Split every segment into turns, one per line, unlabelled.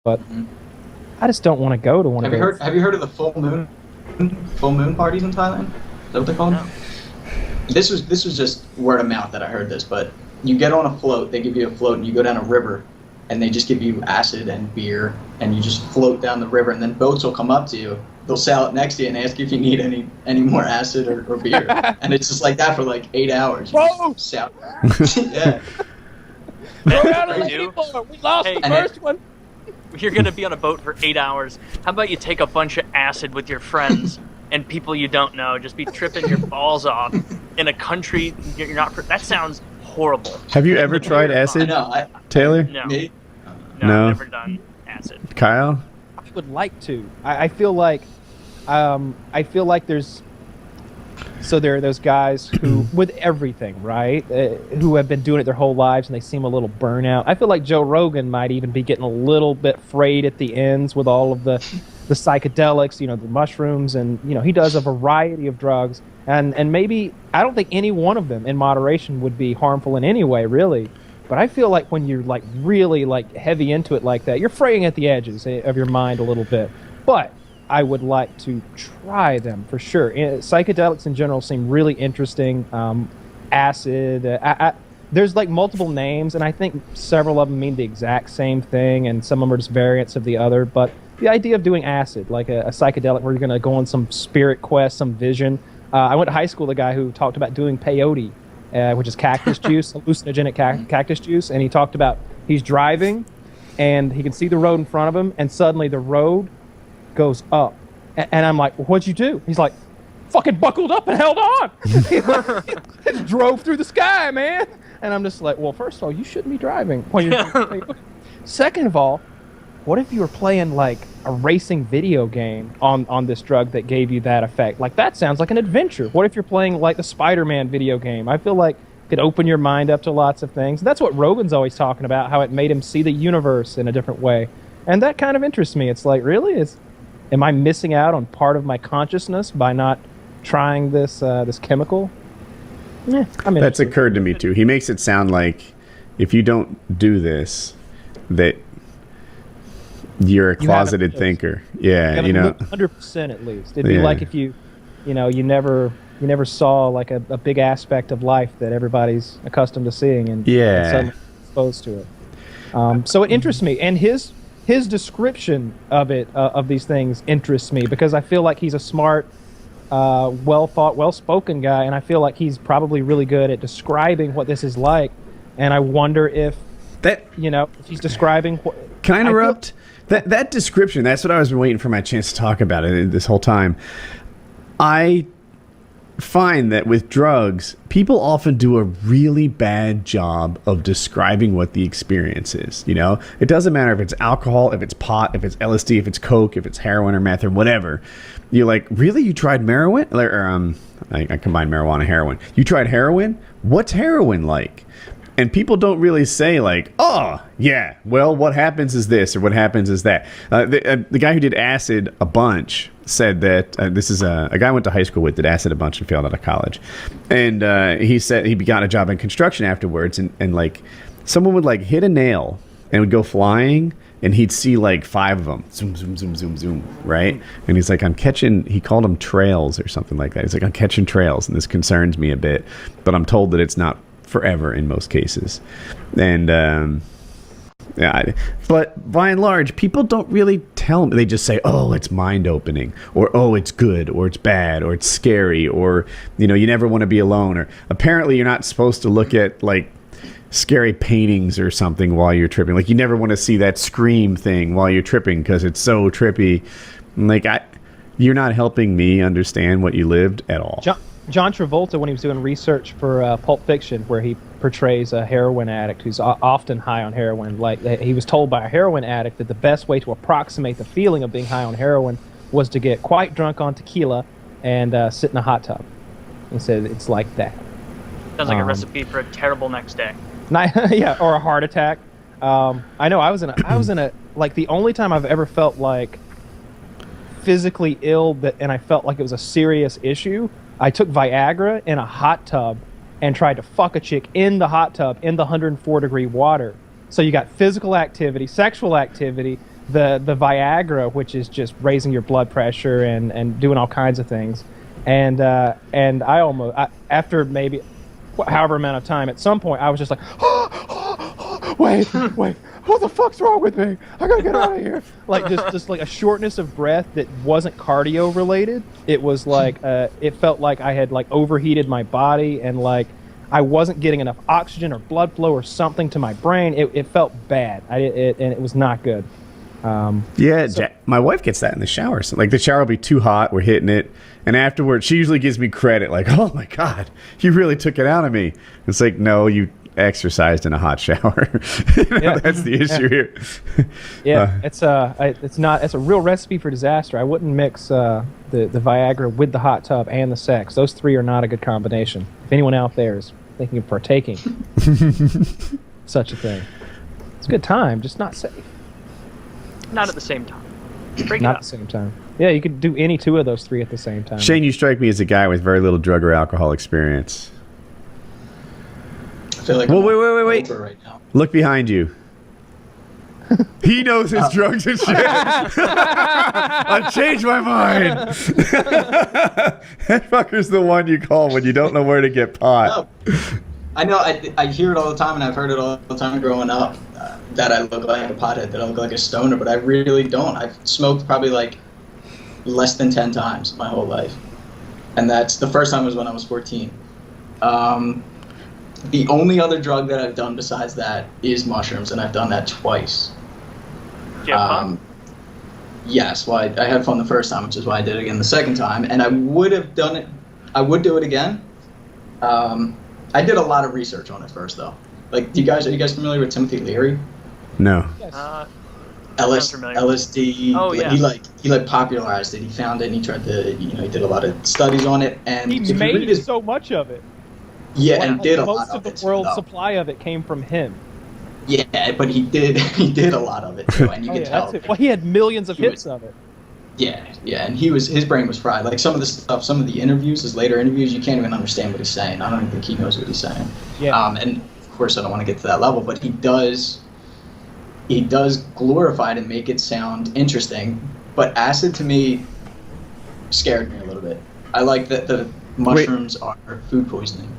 but I just don't want to go to one of those.
Have you heard of the full moon parties in Thailand? Is that what they're called?
No.
This was just word of mouth that I heard this, but you get on a float. They give you a float, and you go down a river, and they just give you acid and beer, and you just float down the river, and then boats will come up to you. They'll sail up next to you and ask you if you need any more acid or beer, and it's just like that for like 8 hours.
Whoa!
Yeah.
Throw down a people. We lost the first one.
You're going to be on a boat for 8 hours. How about you take a bunch of acid with your friends and people you don't know? Just be tripping your balls off in a country you're not... That sounds horrible.
Have you ever tried acid, Taylor?
No.
Me?
No, I've never done acid.
Kyle?
I would like to. I feel like there's... So there are those guys who, with everything, right, who have been doing it their whole lives and they seem a little burnout. I feel like Joe Rogan might even be getting a little bit frayed at the ends with all of the psychedelics, the mushrooms, and, he does a variety of drugs. And maybe, I don't think any one of them in moderation would be harmful in any way, really. But I feel like when you're, like, really, like, heavy into it like that, you're fraying at the edges of your mind a little bit. But I would like to try them for sure. Psychedelics in general seem really interesting. Acid, there's like multiple names, and I think several of them mean the exact same thing, and some of them are just variants of the other. But the idea of doing acid, like a psychedelic where you're going to go on some spirit quest, some vision. I went to high school with a guy who talked about doing peyote, which is cactus juice, hallucinogenic cactus juice, and he talked about he's driving, and he can see the road in front of him, and suddenly the road goes up, and I'm like, well, what'd you do? He's like, fucking buckled up and held on. He drove through the sky, man. And I'm just like, well, first of all, you shouldn't be driving when you're second of all, what if you were playing like a racing video game on this drug that gave you that effect? Like, that sounds like an adventure. What if you're playing like the Spider-Man video game? I feel like it could open your mind up to lots of things. That's what Rogan's always talking about, how it made him see the universe in a different way, and that kind of interests me. It's like, really, am I missing out on part of my consciousness by not trying this chemical? Yeah,
that's occurred to me too. He makes it sound like if you don't do this, that you're a closeted thinker. Yeah,
100% at least. It'd be like if you never saw like a big aspect of life that everybody's accustomed to seeing, and suddenly exposed to it. So it interests me, and his description of it, of these things, interests me because I feel like he's a smart, well-thought, well-spoken guy, and I feel like he's probably really good at describing what this is like. And I wonder if if he's describing what...
Can I interrupt? That description, that's what I was waiting for my chance to talk about it this whole time. I find that with drugs, people often do a really bad job of describing what the experience is. It doesn't matter if it's alcohol, if it's pot, if it's LSD, if it's coke, if it's heroin or meth or whatever. You're like, really? You tried heroin? I combined marijuana and heroin. You tried heroin? What's heroin like? And people don't really say like, oh, yeah, well, what happens is this or what happens is that. The guy who did acid a bunch said that this is a guy I went to high school with, did acid a bunch and failed out of college. And he said he got a job in construction afterwards, and like someone would like hit a nail and would go flying, and he'd see like 5 of them. Zoom, zoom, zoom, zoom, zoom, right? And he's like, he called them trails or something like that. He's like, I'm catching trails, and this concerns me a bit, but I'm told that it's not forever in most cases. And but by and large, people don't really tell me. They just say, oh, it's mind-opening, or oh, it's good, or it's bad, or it's scary, or you never want to be alone, or apparently you're not supposed to look at like scary paintings or something while you're tripping. Like, you never want to see that Scream thing while you're tripping because it's so trippy. Like, you're not helping me understand what you lived at all.
John Travolta, when he was doing research for Pulp Fiction, where he portrays a heroin addict who's often high on heroin, like he was told by a heroin addict that the best way to approximate the feeling of being high on heroin was to get quite drunk on tequila and sit in a hot tub. He said it's like that.
Sounds like a recipe for a terrible next day.
Yeah, or a heart attack. I know I was in a like the only time I've ever felt like physically ill and I felt like it was a serious issue. I took Viagra in a hot tub and tried to fuck a chick in the hot tub in the 104-degree water. So you got physical activity, sexual activity, the Viagra, which is just raising your blood pressure and doing all kinds of things. And after maybe however amount of time, at some point I was just like, wait, what the fuck's wrong with me? I gotta get out of here. Like just like a shortness of breath that wasn't cardio related. It was like it felt like I had like overheated my body, and like I wasn't getting enough oxygen or blood flow or something to my brain. It felt bad. And it was not good.
My wife gets that in the shower. So, like, the shower will be too hot, we're hitting it, and afterwards she usually gives me credit, like, oh my god, you really took it out of me. It's like, no, you exercised in a hot shower. That's the issue here.
It's a real recipe for disaster. I wouldn't mix the Viagra with the hot tub and the sex. Those three are not a good combination. If anyone out there is thinking of partaking such a thing, it's a good time, just not safe.
Not at the same time.
Not at the same time. Yeah, you could do any two of those three at the same time.
Shane, you strike me as a guy with very little drug or alcohol experience.
I feel like
wait.
Right now.
Look behind you. He knows his drugs and shit. I changed my mind. That fucker's the one you call when you don't know where to get pot.
No. I know, I hear it all the time, and I've heard it all the time growing up, that I look like a pothead, that I look like a stoner, but I really don't. I've smoked probably like less than 10 times my whole life. And that's the first time was when I was 14. The only other drug that I've done besides that is mushrooms, and I've done that twice.
Did you have fun?
Yes, well, I had fun the first time, which is why I did it again the second time, and I would have done it, I would do it again. I did a lot of research on it first, though. Like, are you guys familiar with Timothy Leary?
No.
LSD.
Oh, yeah.
He popularized it. He found it, and he tried to, he did a lot of studies on it, and
he made so much of it.
Yeah, and did a lot of it.
Most of the world's supply of it came from him.
Yeah, but he did a lot of it too, and you can tell.
Well, he had millions of hits of it.
Yeah, and his brain was fried. Like some of the stuff, some of the interviews, his later interviews, you can't even understand what he's saying. I don't even think he knows what he's saying.
Yeah.
And of course, I don't want to get to that level, but he does glorify it and make it sound interesting. But acid to me scared me a little bit. I like that the mushrooms are food poisoning.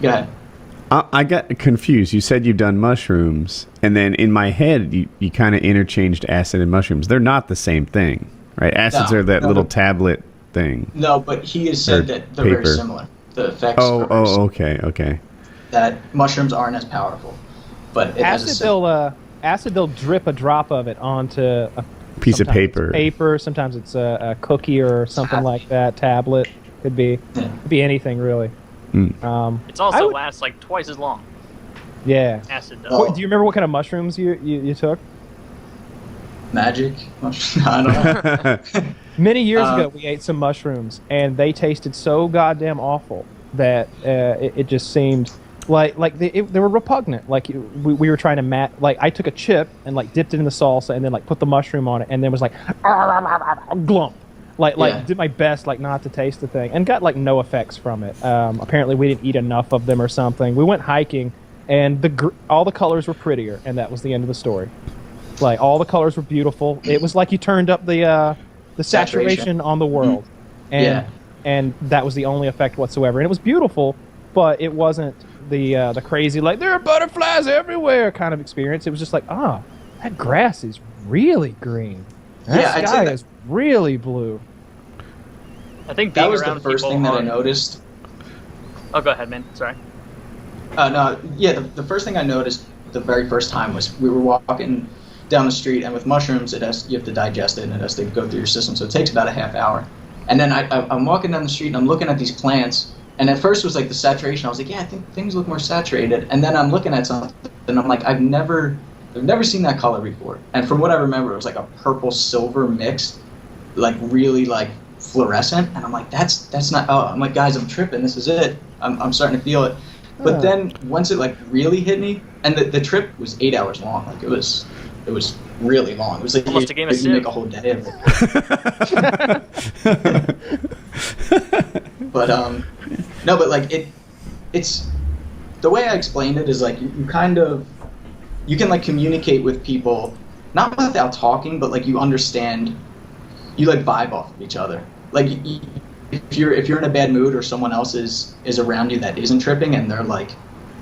Go ahead.
I got confused. You said you've done mushrooms, and then in my head, you kind of interchanged acid and mushrooms. They're not the same thing, right? Acids are that little tablet thing.
No, but he has said that they're very similar. The effects are very similar.
Okay.
That mushrooms aren't as powerful, but it has
acid, they'll drip a drop of it onto a
piece of paper.
Sometimes it's a cookie or something like that. Tablet could be anything really.
It's also lasts like twice as long.
Yeah.
Acid does.
Do you remember what kind of mushrooms you took?
Magic? I don't know.
Many years ago, we ate some mushrooms, and they tasted so goddamn awful that it just seemed like they were repugnant. Like we were trying to like I took a chip and like dipped it in the salsa and then like put the mushroom on it and then was like glump. Did my best like not to taste the thing and got like no effects from it. Apparently we didn't eat enough of them or something. We went hiking and all the colors were prettier, and that was the end of the story. Like all the colors were beautiful. It was like you turned up the saturation on the world, and that was the only effect whatsoever. And it was beautiful, but it wasn't the crazy like there are butterflies everywhere kind of experience. It was just like that grass is really green. That sky is really blue.
I think
that was the first thing that I noticed.
Oh, go ahead, man. Sorry.
The first thing I noticed the very first time was we were walking down the street, and with mushrooms, you have to digest it, and it has to go through your system, so it takes about a half hour. And then I'm walking down the street, and I'm looking at these plants, and at first it was like the saturation. I was like, yeah, I think things look more saturated. And then I'm looking at something, and I'm like, I've never seen that color before. And from what I remember, it was like a purple silver mix, like really like fluorescent. And I'm like, that's not. Oh, I'm like, guys, I'm tripping. This is it. I'm starting to feel it. But then once it like really hit me, and the trip was 8 hours long. Like it was really long. It was like
almost a game of
you make a whole day of it. But no, but like it's the way I explained it is like you kind of. You can like communicate with people not without talking, but like you understand, you like vibe off of each other. Like if you're in a bad mood or someone else is around you that isn't tripping and they're like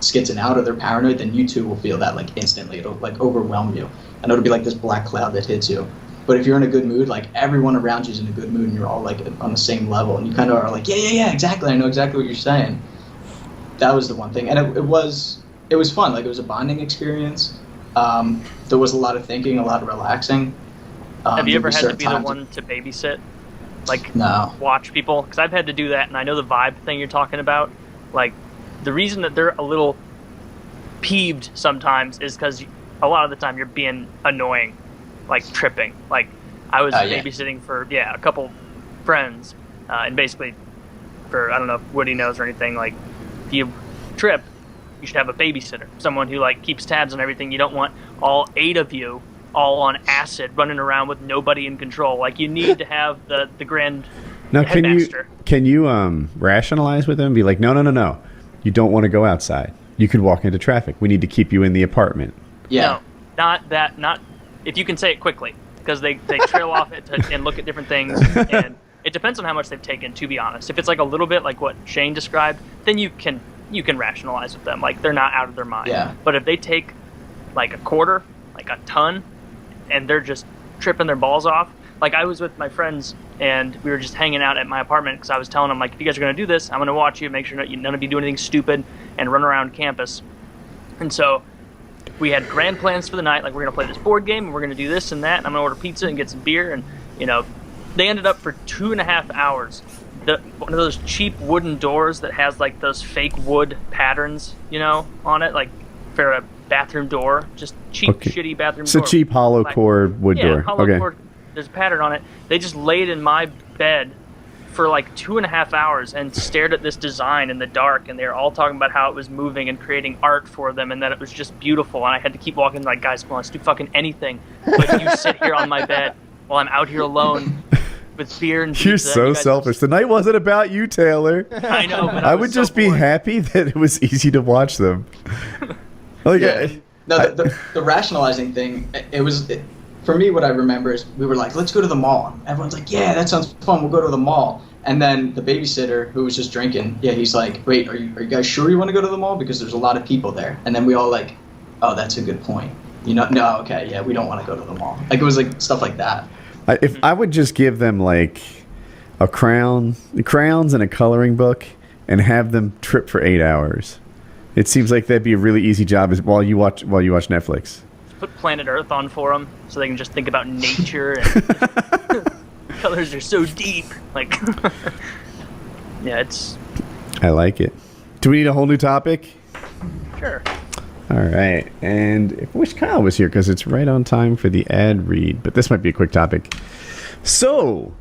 skitzing out or they're paranoid, then you too will feel that like instantly. It'll like overwhelm you, and it'll be like this black cloud that hits you. But if you're in a good mood, like everyone around you is in a good mood, and you're all like on the same level, and you kind of are like, yeah, exactly. I know exactly what you're saying. That was the one thing, and it was fun. Like it was a bonding experience. There was a lot of thinking, a lot of relaxing.
Have you ever had to be the one to babysit? Like,
no.
Watch people? Because I've had to do that, and I know the vibe thing you're talking about. Like, the reason that they're a little peeved sometimes is because a lot of the time you're being annoying, like tripping. Like, I was babysitting for, a couple friends, and basically, for, I don't know if Woody knows or anything, like, if you trip, you should have a babysitter. Someone who, like, keeps tabs on everything. You don't want all 8 of you all on acid running around with nobody in control. Like, you need to have the grand headmaster.
Can you rationalize with them? Be like, no. You don't want to go outside. You could walk into traffic. We need to keep you in the apartment.
Yeah.
No, not that. Not if you can say it quickly, because they trail off it and look at different things. And it depends on how much they've taken, to be honest. If it's like a little bit like what Shane described, then you can rationalize with them. Like, they're not out of their mind.
Yeah.
But if they take like a quarter, like a ton, and they're just tripping their balls off. Like, I was with my friends, and we were just hanging out at my apartment, because I was telling them, like, if you guys are going to do this, I'm going to watch you, make sure none of you do anything stupid, and run around campus. And so we had grand plans for the night, like, we're going to play this board game, and we're going to do this and that, and I'm going to order pizza and get some beer, and, they ended up for 2.5 hours. One of those cheap wooden doors that has, like, those fake wood patterns, on it, like, for a bathroom door, just cheap, shitty bathroom door.
It's a cheap hollow core wood door.
Hollow core. There's a pattern on it. They just laid in my bed for like 2.5 hours and stared at this design in the dark, and they were all talking about how it was moving and creating art for them, and that it was just beautiful. And I had to keep walking, like, guys, come on, let's do fucking anything, but you sit here on my bed while I'm out here alone with beer and pizza.
You're so selfish. The night wasn't about you, Taylor.
I know, but
I would just be happy that it was easy to watch them.
The rationalizing thing, for me, what I remember is we were like, let's go to the mall. Everyone's like, yeah, that sounds fun, we'll go to the mall. And then the babysitter, who was just drinking, he's like, wait, are you guys sure you want to go to the mall? Because there's a lot of people there. And then we all like, oh, that's a good point. No, okay, yeah, we don't want to go to the mall. Like, it was like stuff like that.
If I would just give them like a crayons and a coloring book and have them trip for 8 hours. It seems like that'd be a really easy job while you watch Netflix.
Put Planet Earth on for them so they can just think about nature and colors are so deep. Like, it's.
I like it. Do we need a whole new topic?
Sure.
All right, and I wish Kyle was here because it's right on time for the ad read. But this might be a quick topic. So,